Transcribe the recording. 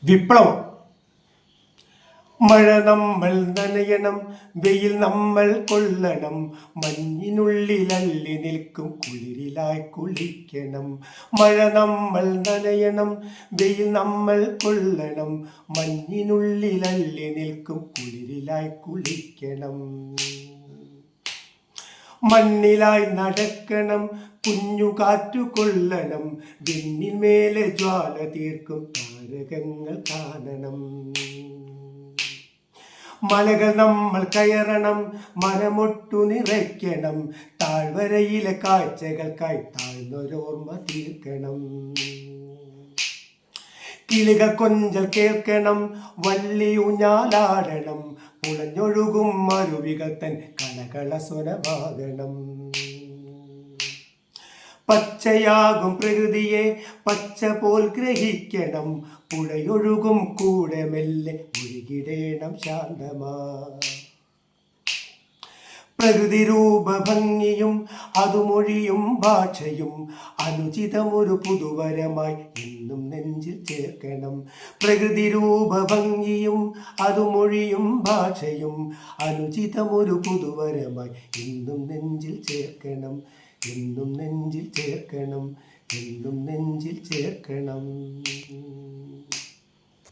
വിപ്ലവം. മഴ നമ്മൾ നനയണം, വെയിൽ നമ്മൾ കൊള്ളണം, മഞ്ഞിനുള്ളിലല്ലി നിൽക്കും കുളിരിലായി കുളിക്കണം. മഴ നമ്മൾ നനയണം, വെയിൽ നമ്മൾ കൊള്ളണം, മഞ്ഞിനുള്ളിലല്ലി നിൽക്കും കുളിരിലായി കുളിക്കണം. മണ്ണിലായി നടക്കണം, കുഞ്ഞു കാറ്റു കൊള്ളണം, വിണ്ണിൻ മേലെ ജ്വാല തീർക്കും താരകങ്ങൾ കാണണം. മലകൾ നമ്മൾ കയറണം, മനമൊട്ടു നിറയ്ക്കണം, താഴ്വരയിലെ കാഴ്ചകൾക്കായി താഴ്ന്നൊരോർമ്മ തീർക്കണം. കിളികൾ കൊഞ്ചൽ കേൾക്കണം, വള്ളിയൂഞ്ഞാലാടണം, പുളഞ്ഞൊഴുകും അരുവികൾ തൻ കളകള സ്വരമാകണം. പച്ചയാകും പ്രകൃതിയെ പച്ച പോൽ ഗ്രഹിക്കണം, പുഴയൊഴുകും കൂടെ മെല്ലെ ഒഴുകിടേണം ശാന്തമാ. പ്രകൃതി രൂപഭംഗിയും അതുമൊഴിയും ഭാഷയും അനുചിതമൊരു പുതുവരമായി എന്നും നെഞ്ചിൽ ചേർക്കണം. പ്രകൃതി രൂപഭംഗിയും അതുമൊഴിയും ഭാഷയും അനുചിതമൊരു പുതുവരമായി എന്നും നെഞ്ചിൽ ചേർക്കണം. എന്നും നെഞ്ചിൽ ചേർക്കണം. എന്നും നെഞ്ചിൽ ചേർക്കണം.